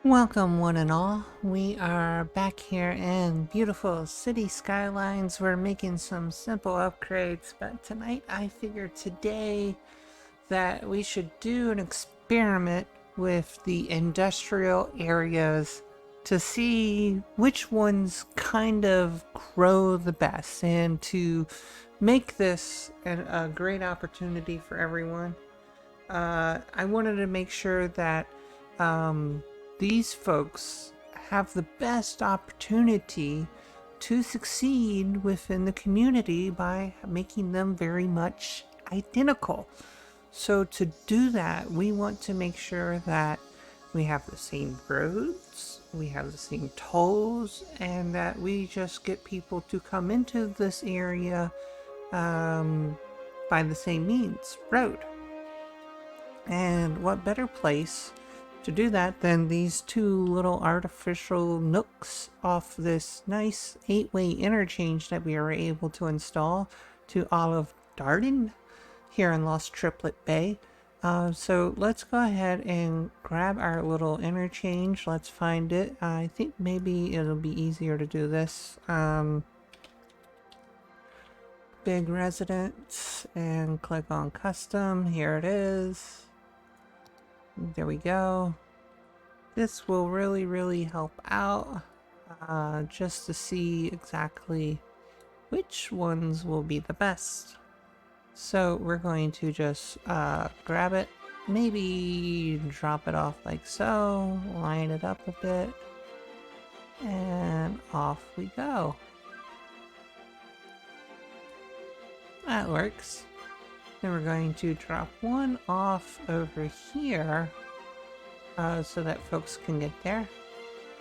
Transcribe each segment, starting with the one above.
Welcome one and all. We are back here in beautiful city Skylines. We're making some simple upgrades, but tonight I figured today that we should do an experiment with the industrial areas to see which ones kind of grow the best and to make this a great opportunity for everyone. I wanted to make sure that these folks have the best opportunity to succeed within the community by making them very much identical. So to do that, we want to make sure that we have the same roads, we have the same tolls, and that we just get people to come into this area by the same means, road. And what better place to do that than these two little artificial nooks off this nice 8-way interchange that we were able to install to Olive Garden here in Los Triplet Bay. So let's go ahead and grab our little interchange. Let's find it. I think maybe it'll be easier to do this. Big residence and click on custom. Here it is. There we go. This will really help out just to see exactly which ones will be the best. So we're going to just grab it, maybe drop it off like so, line it up a bit, and off we go. That works. Then we're going to drop one off over here so that folks can get there.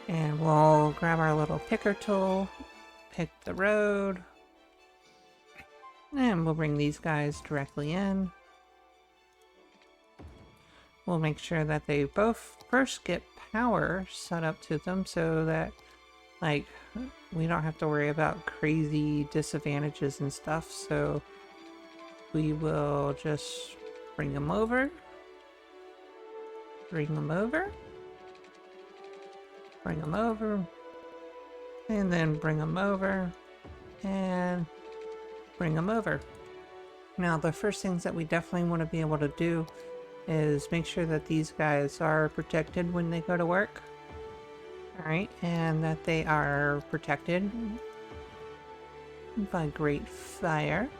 And we'll grab our little picker tool, pick the road, and we'll bring these guys directly in. We'll make sure that they both first get power set up to them so that, like, we don't have to worry about crazy disadvantages and stuff. So we will just bring them over, bring them over, bring them over, and then bring them over, and bring them over. Now, the first things that we definitely want to be able to do is make sure that these guys are protected when they go to work. Alright, and that they are protected by great fire.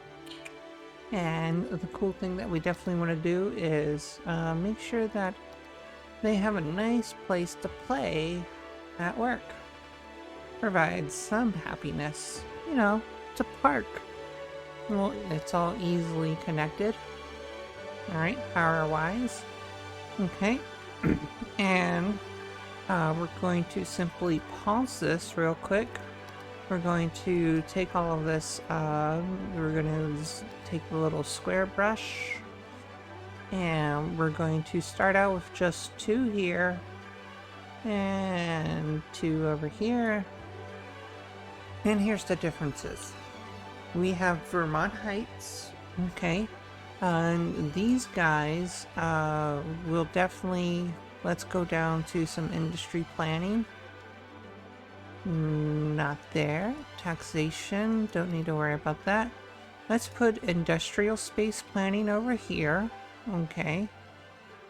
And the cool thing that we definitely want to do is make sure that they have a nice place to play at work. Provide some happiness, you know, to park. Well, it's all easily connected. Alright, power-wise. Okay. And we're going to simply pause this real quick. We're going to take all of this, we're going to take the little square brush, and we're going to start out with just 2 here, and 2 over here. And here's the differences. We have Vermont Heights, okay, and these guys will definitely, let's go down to some industry planning. Not there. Taxation, don't need to worry about that. Let's put industrial space planning over here. Okay.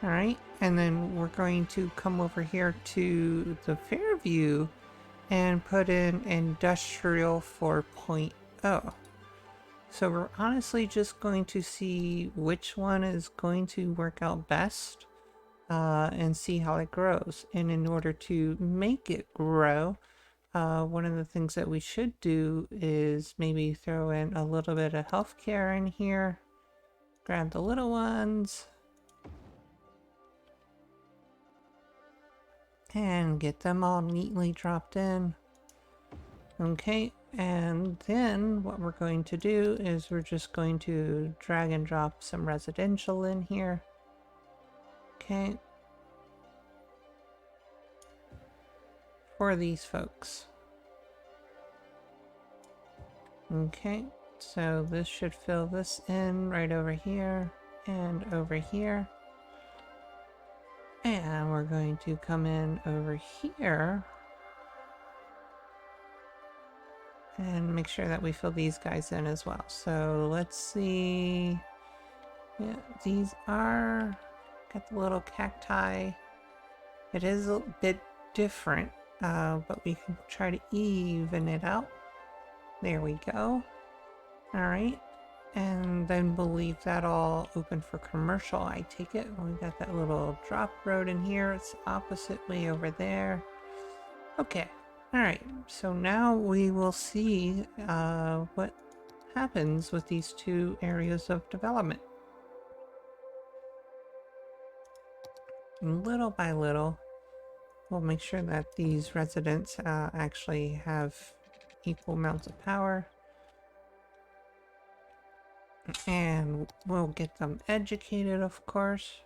Alright, and then we're going to come over here to the Fairview and put in industrial 4.0. So we're honestly just going to see which one is going to work out best and see how it grows. And in order to make it grow, one of the things that we should do is maybe throw in a little bit of healthcare in here. Grab the little ones. And get them all neatly dropped in. Okay, and then what we're going to do is we're just going to drag and drop some residential in here. Okay. For these folks. Okay, so this should fill this in right over here and over here. And we're going to come in over here and make sure that we fill these guys in as well. So let's see. Yeah, these are, got the little cacti. It is a bit different, but we can try to even it out. There we go. All right. And then we'll leave that all open for commercial, I take it. We got that little drop road in here. It's opposite way over there. Okay. All right. So now we will see what happens with these two areas of development. And little by little, we'll make sure that these residents actually have equal amounts of power. And we'll get them educated, of course.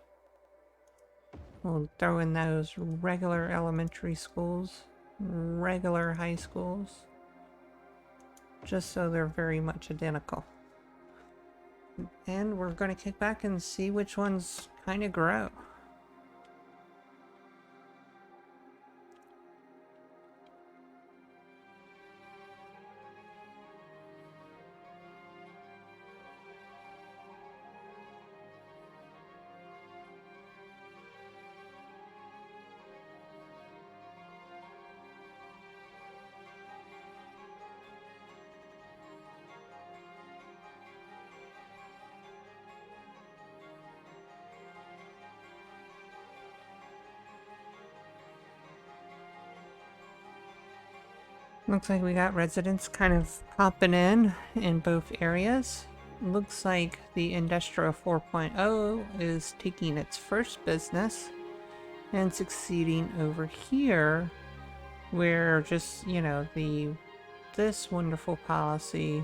We'll throw in those regular elementary schools, regular high schools, just so they're very much identical. And we're going to kick back and see which ones kind of grow. Looks like we got residents kind of popping in both areas. Looks like the Industrial 4.0 is taking its first business and succeeding over here, where just, you know, this wonderful policy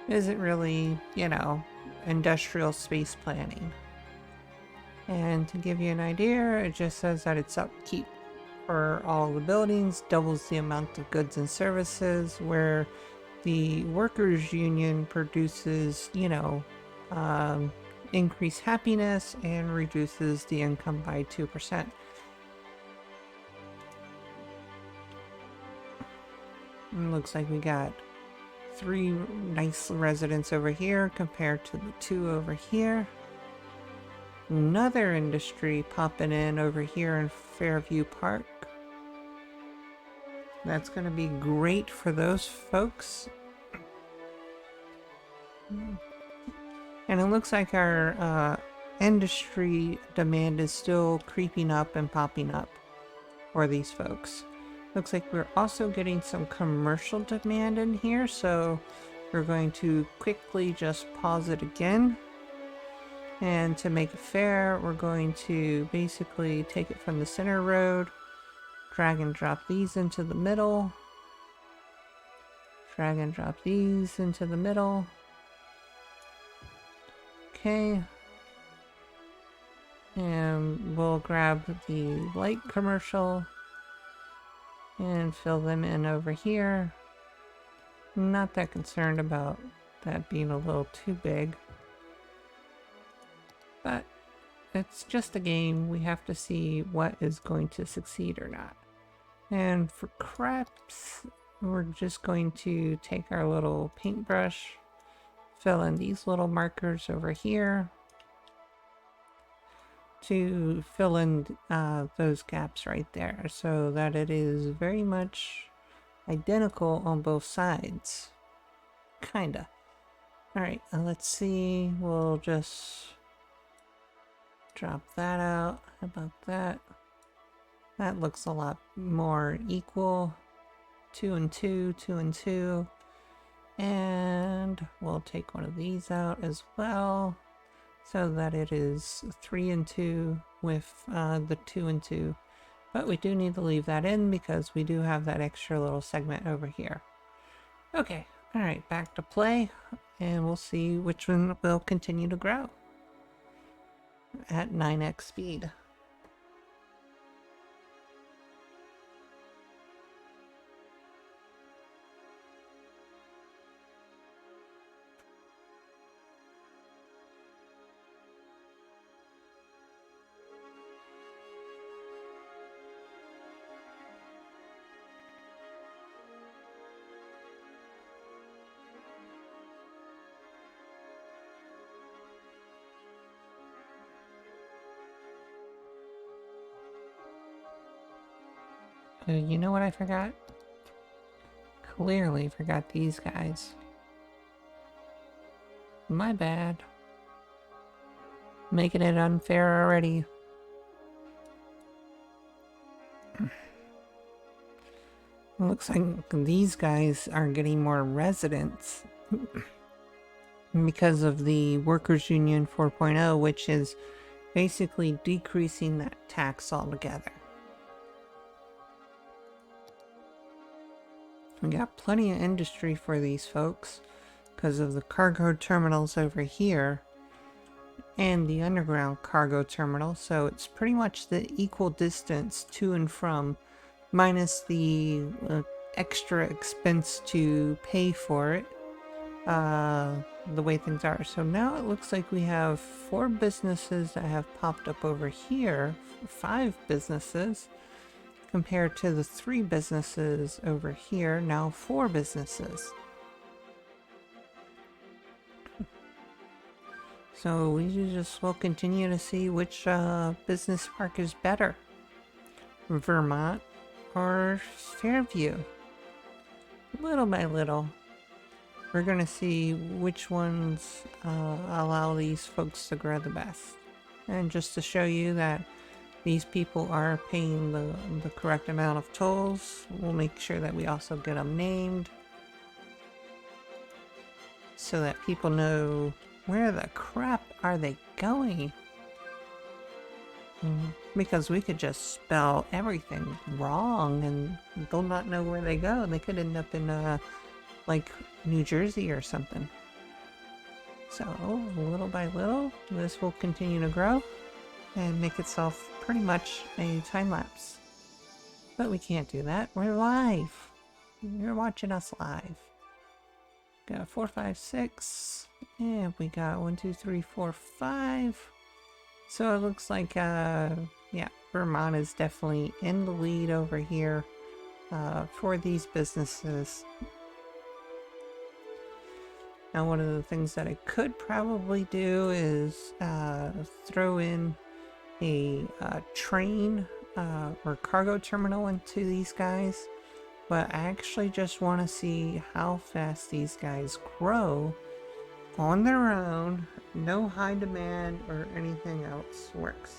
isn't really, you know, industrial space planning. And to give you an idea, it just says that it's upkeep for all the buildings, doubles the amount of goods and services, where the workers' union produces, you know, increased happiness and reduces the income by 2%. And looks like we got 3 nice residents over here compared to the 2 over here. Another industry popping in over here in Fairview Park. That's going to be great for those folks. And it looks like our industry demand is still creeping up and popping up for these folks. Looks like we're also getting some commercial demand in here, so we're going to quickly just pause it again. And to make it fair, we're going to basically take it from the center road, drag and drop these into the middle, drag and drop these into the middle. Okay. And we'll grab the light commercial and fill them in over here. Not that concerned about that being a little too big. But it's just a game. We have to see what is going to succeed or not. And for craps, we're just going to take our little paintbrush, fill in these little markers over here to fill in those gaps right there, so that it is very much identical on both sides. Kinda. Alright, let's see. We'll just drop that out. How about that? That looks a lot more equal. 2 and 2, 2 and 2. And we'll take one of these out as well, so that it is 3 and 2 with the 2 and 2. But we do need to leave that in because we do have that extra little segment over here. Okay, alright, back to play, and we'll see which one will continue to grow at 9x speed. You know what I forgot? Clearly forgot these guys. My bad. Making it unfair already. Looks like these guys are getting more residents because of the Workers' Union 4.0, which is basically decreasing that tax altogether. We got plenty of industry for these folks because of the cargo terminals over here and the underground cargo terminal, so it's pretty much the equal distance to and from, minus the extra expense to pay for it, the way things are. So now it looks like we have 4 businesses that have popped up over here, 5 businesses, compared to the 3 businesses over here, now 4 businesses. So we just will continue to see which business park is better, Vermont or Fairview. Little by little, we're gonna see which ones allow these folks to grow the best. And just to show you that these people are paying the correct amount of tolls, we'll make sure that we also get them named so that people know where the crap are they going. Because we could just spell everything wrong and they'll not know where they go. They could end up in like New Jersey or something. So little by little, this will continue to grow and make itself pretty much a time lapse. But we can't do that. We're live. You're watching us live. Got 4, 5, 6, and we got 1, 2, 3, 4, 5. So it looks like, yeah, Vermont is definitely in the lead over here for these businesses. Now, one of the things that I could probably do is throw in a train or cargo terminal into these guys. But I actually just want to see how fast these guys grow on their own. No high demand or anything else works.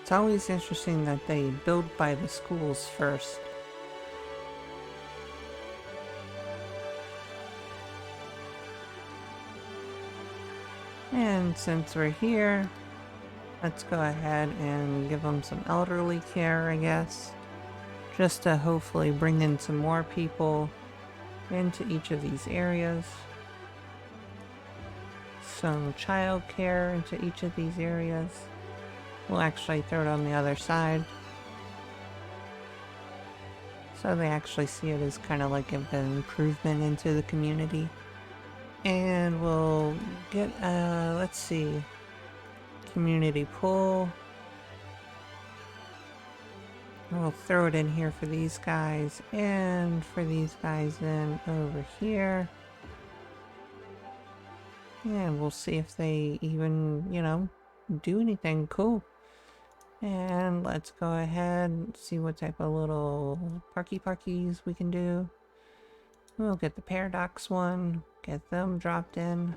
It's always interesting that they build by the schools first. And since we're here, let's go ahead and give them some elderly care, I guess. Just to hopefully bring in some more people into each of these areas. Some child care into each of these areas. We'll actually throw it on the other side, so they actually see it as kind of like an improvement into the community. And we'll get, let's see, community pool. We'll throw it in here for these guys, and for these guys in over here. And we'll see if they even, you know, do anything cool. And let's go ahead and see what type of little parkies we can do. We'll get the Paradox one, get them dropped in.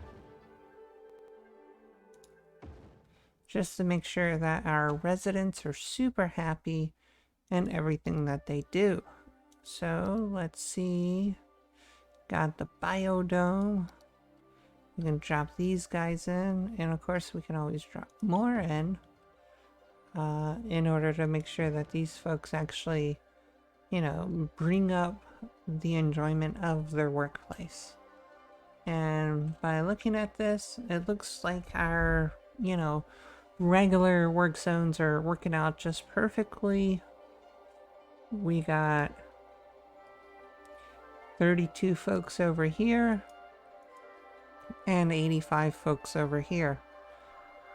Just to make sure that our residents are super happy in everything that they do. So let's see. Got the Biodome. We can drop these guys in, and of course we can always drop more in order to make sure that these folks actually, you know, bring up the enjoyment of their workplace. And by looking at this, it looks like our, you know, regular work zones are working out just perfectly. We got 32 folks over here and 85 folks over here.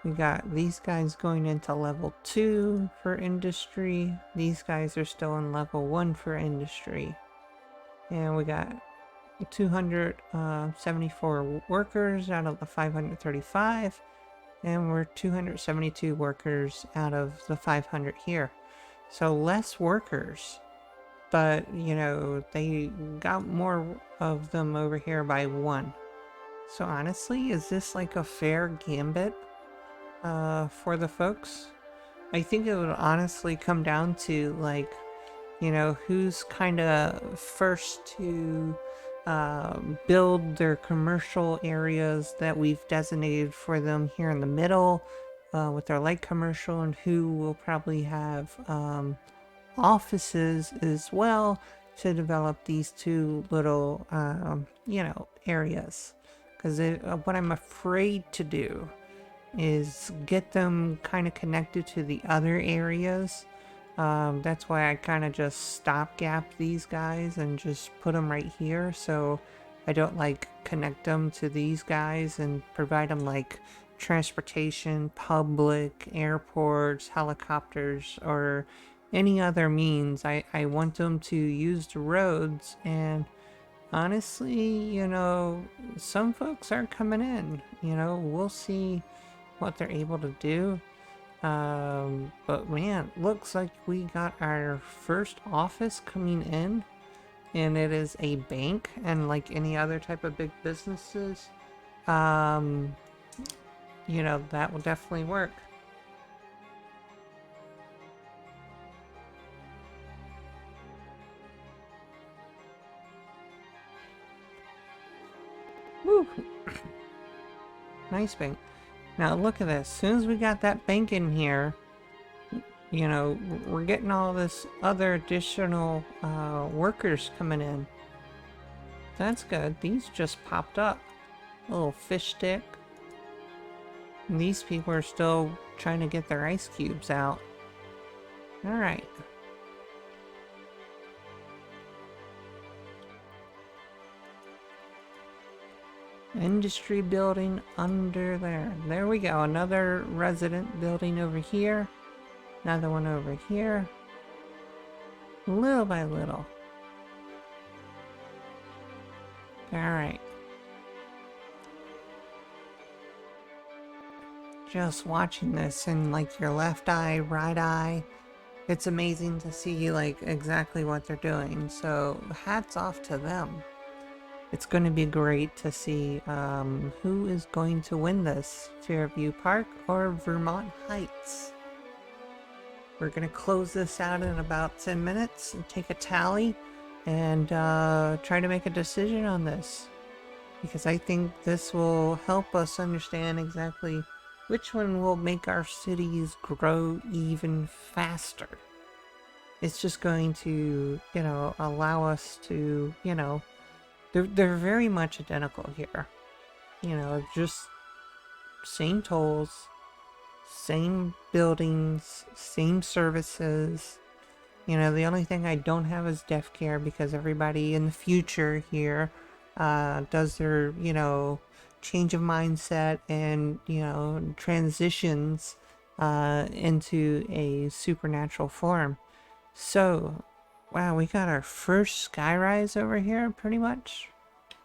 We got these guys going into level 2 for industry. These guys are still in level 1 for industry. And we got 274 workers out of the 535. And we're 272 workers out of the 500 here. So less workers. But, you know, they got more of them over here by 1. So honestly, is this like a fair gambit for the folks? I think it would honestly come down to, like, you know, who's kind of first to build their commercial areas that we've designated for them here in the middle with their light commercial, and who will probably have offices as well to develop these two little, you know, areas. Because what I'm afraid to do is get them kind of connected to the other areas. That's why I kind of just stopgap these guys and just put them right here, so I don't like connect them to these guys and provide them like transportation, public, airports, helicopters, or any other means. I want them to use the roads, and honestly, you know, some folks are coming in. You know, we'll see what they're able to do. But man, looks like we got our first office coming in, and it is a bank, and like any other type of big businesses, you know, that will definitely work. Woo! Nice bank. Now look at this. As soon as we got that bank in here, you know, we're getting all this other additional workers coming in. That's good. These just popped up. A little fish stick. And these people are still trying to get their ice cubes out. Alright. Industry building under there. There we go. Another resident building over here. Another one over here. Little by little. Alright. Just watching this in like your left eye, right eye. It's amazing to see like exactly what they're doing. So hats off to them. It's going to be great to see who is going to win this, Fairview Park or Vermont Heights. We're going to close this out in about 10 minutes and take a tally and try to make a decision on this. Because I think this will help us understand exactly which one will make our cities grow even faster. It's just going to, you know, allow us to, you know, they're very much identical here. You know, just same tolls, same buildings, same services. You know, the only thing I don't have is deaf care, because everybody in the future here does their, you know, change of mindset and, you know, transitions into a supernatural form. So, wow, we got our first skyrise over here, pretty much.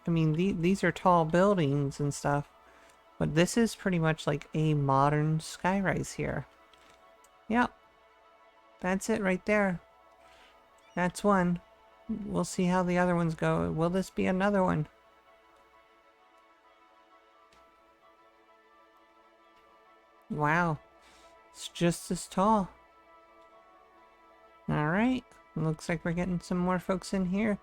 I mean, these are tall buildings and stuff, but this is pretty much like a modern skyrise here. Yep. That's it right there. That's one. We'll see how the other ones go. Will this be another one? Wow. It's just as tall. Alright. Looks like we're getting some more folks in here.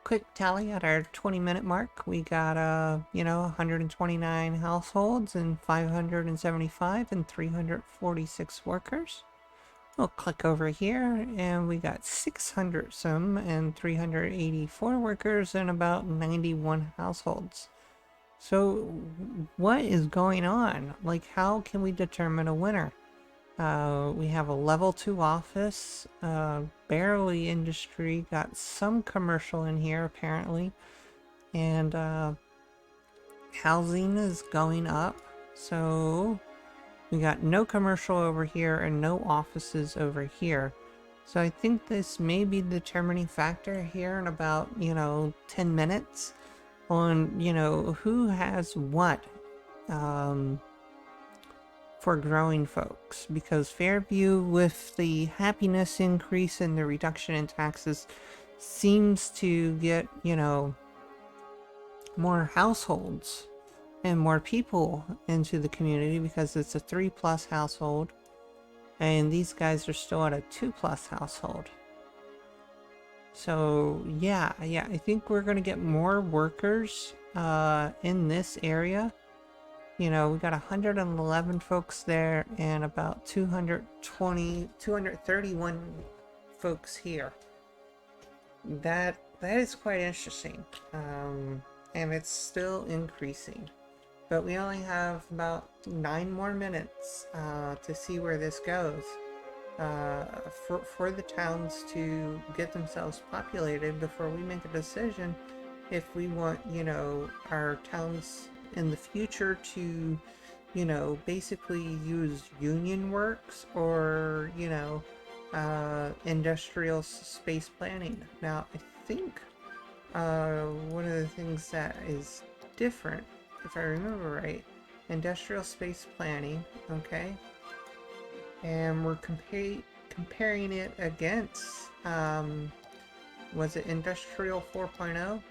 Quick tally at our 20-minute mark. We got, you know, 129 households and 575 and 346 workers. We'll click over here and we got 600 some and 384 workers and about 91 households. So what is going on? Like, how can we determine a winner? We have a level 2 office, barely industry, got some commercial in here apparently, and housing is going up. So We got no commercial over here and no offices over here. So I think this may be the determining factor here in about, 10 minutes on, who has what for growing folks. Because Fairview, with the happiness increase and the reduction in taxes, seems to get, more households and more people into the community because it's a 3+ household, and these guys are still at a 2+ household. So yeah, I think we're gonna get more workers in this area. We got 111 folks there and about 231 folks here. That is quite interesting, and it's still increasing. But we only have about 9 more minutes to see where this goes. For the towns to get themselves populated before we make a decision if we want, our towns in the future to, basically use union works or, industrial space planning. Now, I think one of the things that is different, if I remember right, industrial space planning, okay? And we're comparing it against, was it Industrial 4.0?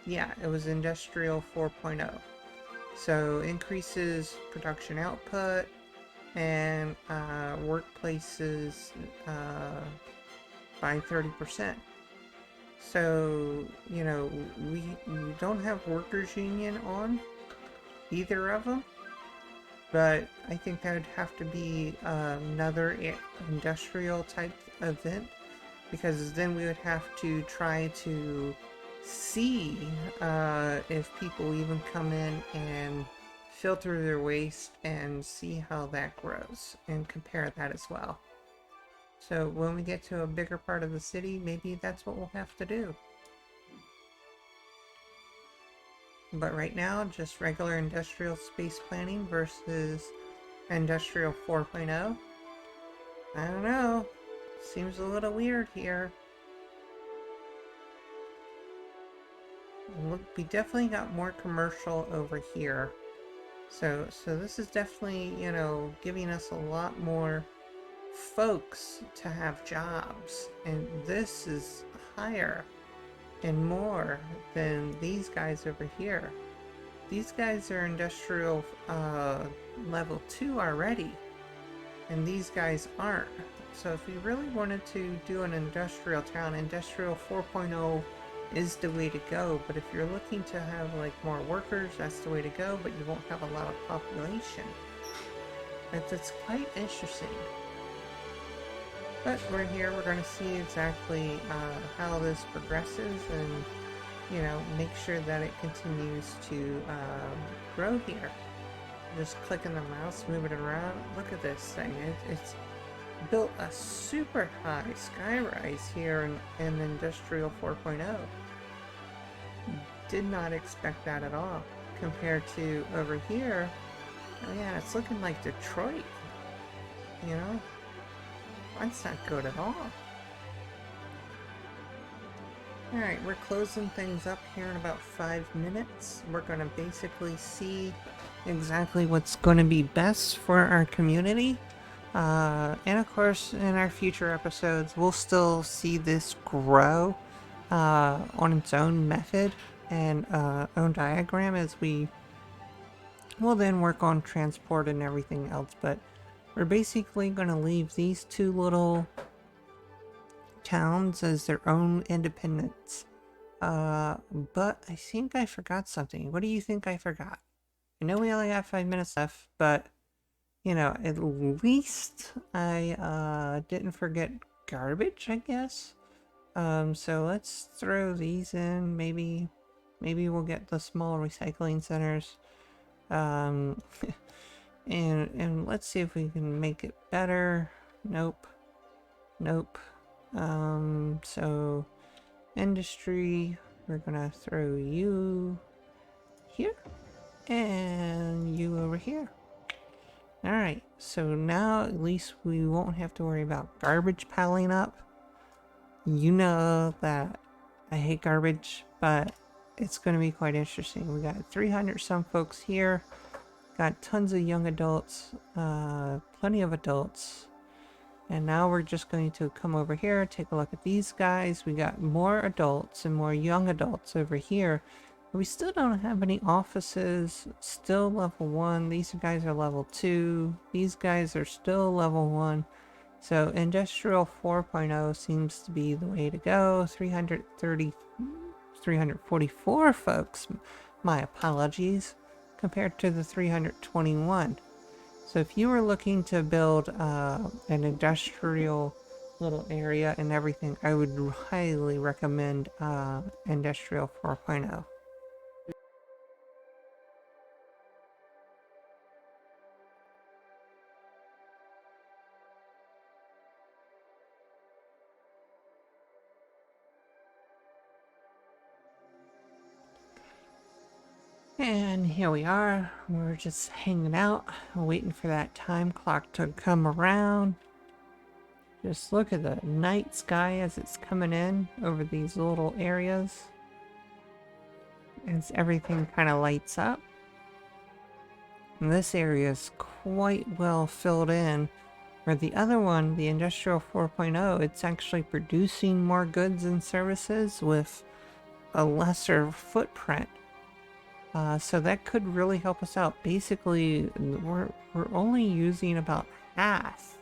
Yeah, it was Industrial 4.0. So increases production output and workplaces by 30%. So, we don't have workers' union on either of them. But I think that would have to be another industrial type event, because then we would have to try to see if people even come in and filter their waste and see how that grows and compare that as well. So when we get to a bigger part of the city, maybe that's what we'll have to do. But right now, just regular industrial space planning versus Industrial 4.0. I don't know. Seems a little weird here. Look, we definitely got more commercial over here. So this is definitely, giving us a lot more folks to have jobs. And this is higher and more than these guys over here. These guys are industrial level 2 already, and these guys aren't. So if we really wanted to do an industrial town, Industrial 4.0 is the way to go. But if you're looking to have like more workers, that's the way to go, but you won't have a lot of population. That's quite interesting. But we're here, we're going to see exactly how this progresses and, make sure that it continues to grow here. Just clicking the mouse, moving it around. Look at this thing. It's built a super high skyrise here in Industrial 4.0. Did not expect that at all. Compared to over here, oh yeah, it's looking like Detroit. That's not good at all. Alright, we're closing things up here in about 5 minutes. We're going to basically see exactly what's going to be best for our community. And of course, in our future episodes, we'll still see this grow on its own method and own diagram as we will then work on transport and everything else. But we're basically going to leave these two little towns as their own independents. But I think I forgot something. What do you think I forgot? I know we only have 5 minutes left, but, at least I didn't forget garbage, I guess. So let's throw these in. Maybe we'll get the small recycling centers. And let's see if we can make it better. Nope. So industry, we're gonna throw you here and you over here. Alright, so now at least we won't have to worry about garbage piling up. You know that I hate garbage, but it's going to be quite interesting. We got 300 some folks here. Got tons of young adults, plenty of adults. And now we're just going to come over here, take a look at these guys. We got more adults and more young adults over here. We still don't have any offices, still level 1. These guys are level 2. These guys are still level 1. So Industrial 4.0 seems to be the way to go. 344 folks, my apologies, compared to the 321. So if you were looking to build an industrial little area and everything, I would highly recommend Industrial 4.0. And here we are. We're just hanging out, waiting for that time clock to come around. Just look at the night sky as it's coming in over these little areas. As everything kind of lights up. And this area is quite well filled in. Where the other one, the Industrial 4.0, it's actually producing more goods and services with a lesser footprint. So that could really help us out. Basically, we're only using about half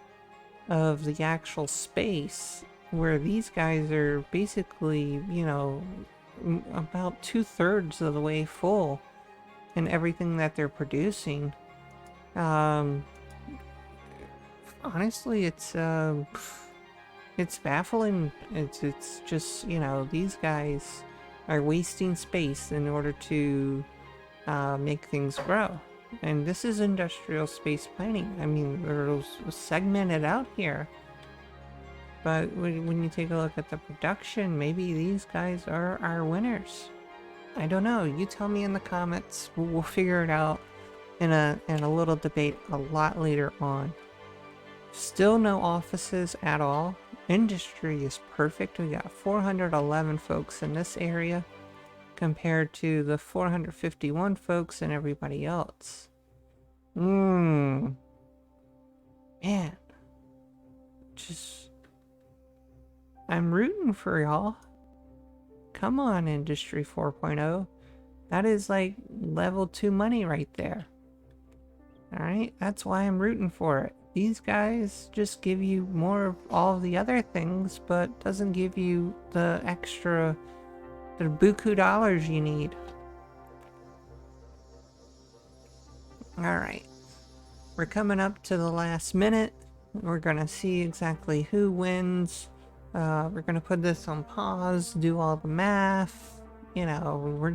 of the actual space, where these guys are basically, you know, about 2/3 of the way full in everything that they're producing. Honestly, it's baffling. It's just, you know, these guys are wasting space in order to make things grow. And this is industrial space planning. I mean, they're segmented out here. But when you take a look at the production, maybe these guys are our winners. I don't know. You tell me in the comments. We'll figure it out in a little debate a lot later on. Still no offices at all. Industry is perfect. We got 411 folks in this area compared to the 451 folks and everybody else. Man. Just... I'm rooting for y'all. Come on, Industry 4.0. That is like level 2 money right there. Alright, that's why I'm rooting for it. These guys just give you more of all of the other things, but doesn't give you the extra, the buku dollars you need. Alright, we're coming up to the last minute. We're gonna see exactly who wins. We're gonna put this on pause, do all the math. You know,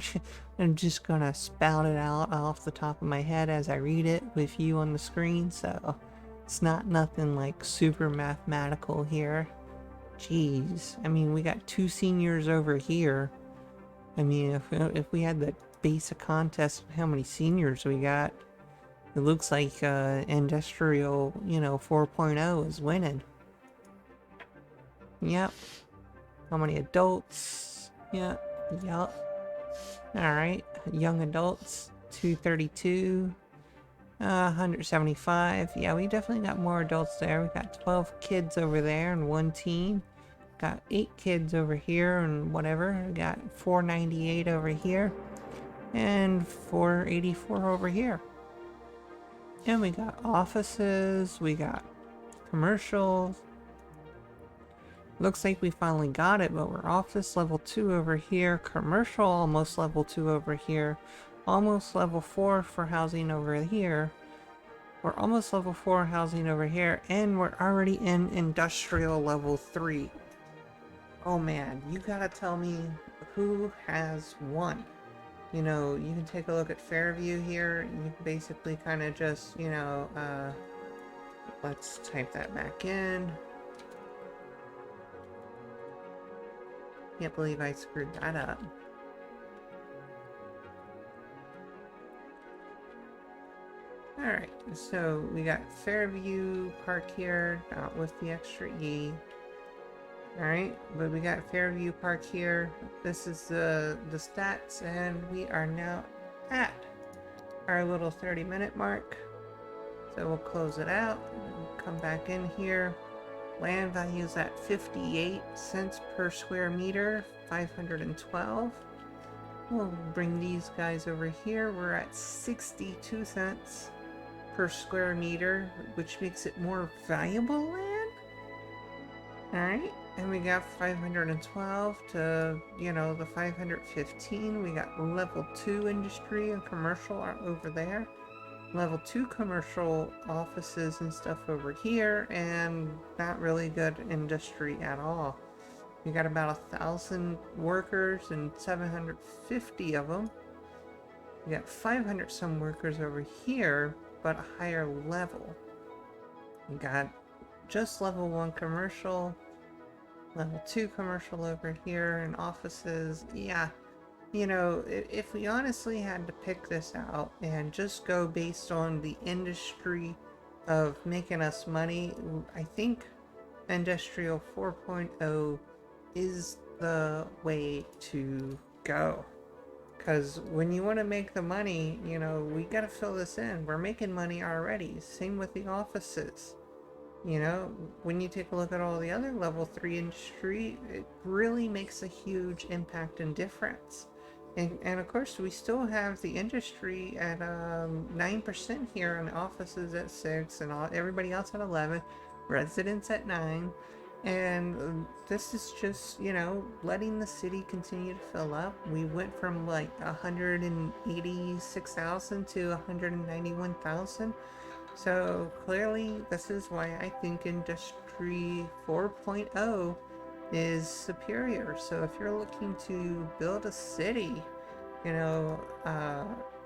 I'm just gonna spout it out off the top of my head as I read it with you on the screen, so it's not nothing like super mathematical here. Jeez, I mean, we got 2 seniors over here. I mean, if we had the basic contest of how many seniors we got, it looks like Industrial, you know, 4.0 is winning. Yep. How many adults? Yep. Alright, young adults, 232. 175. Yeah, we definitely got more adults there. We got 12 kids over there and 1 teen. Got 8 kids over here and whatever. We got 498 over here. And 484 over here. And we got offices. We got commercials. Looks like we finally got it, but we're office level 2 over here. Commercial almost level 2 over here. Almost level 4 for housing over here. We're almost level 4 housing over here, and we're already in industrial level 3. Oh man, you gotta tell me who has won. You know, you can take a look at Fairview here. You can basically kind of just, you know, let's type that back in. Can't believe I screwed that up. Alright, so we got Fairview Park here, not with the extra E. Alright, but we got Fairview Park here. This is the stats, and we are now at our little 30-minute mark. So we'll close it out, come back in here. Land value is at 58 cents per square meter, 512. We'll bring these guys over here. We're at 62 cents per square meter, which makes it more valuable land. Alright, and we got 512 to, the 515. We got level 2 industry and commercial are over there. Level 2 commercial offices and stuff over here, and not really good industry at all. We got about 1,000 workers and 750 of them. We got 500 some workers over here, but a higher level. We got just level 1 commercial, level 2 commercial over here, and offices. Yeah, if we honestly had to pick this out and just go based on the industry of making us money, I think Industrial 4.0 is the way to go. Because when you want to make the money, we got to fill this in. We're making money already. Same with the offices. When you take a look at all the other level 3 industry, it really makes a huge impact and difference. And of course, we still have the industry at 9% here, and offices at 6, and everybody else at 11, residents at 9. And this is just, letting the city continue to fill up. We went from like 186,000 to 191,000. So clearly, this is why I think Industry 4.0 is superior. So if you're looking to build a city,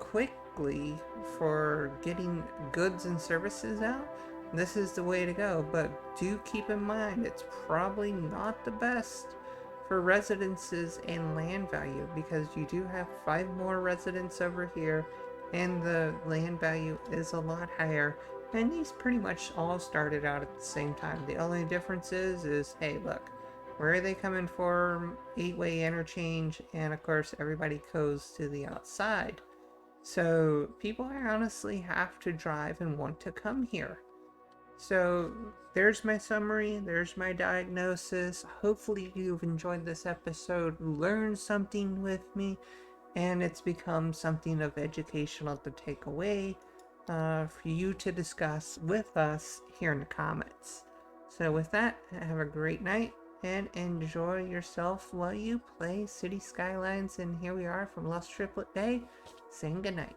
quickly for getting goods and services out, this is the way to go. But do keep in mind, it's probably not the best for residences and land value, because you do have 5 more residents over here, and the land value is a lot higher. And these pretty much all started out at the same time. The only difference is, hey, look, where are they coming from? 8-way interchange, and of course everybody goes to the outside. So people honestly have to drive and want to come here. So there's my summary, there's my diagnosis. Hopefully you've enjoyed this episode, learned something with me, and it's become something of educational to take away for you to discuss with us here in the comments. So with that, have a great night and enjoy yourself while you play City Skylines. And here we are from Los Triplet Bay saying goodnight.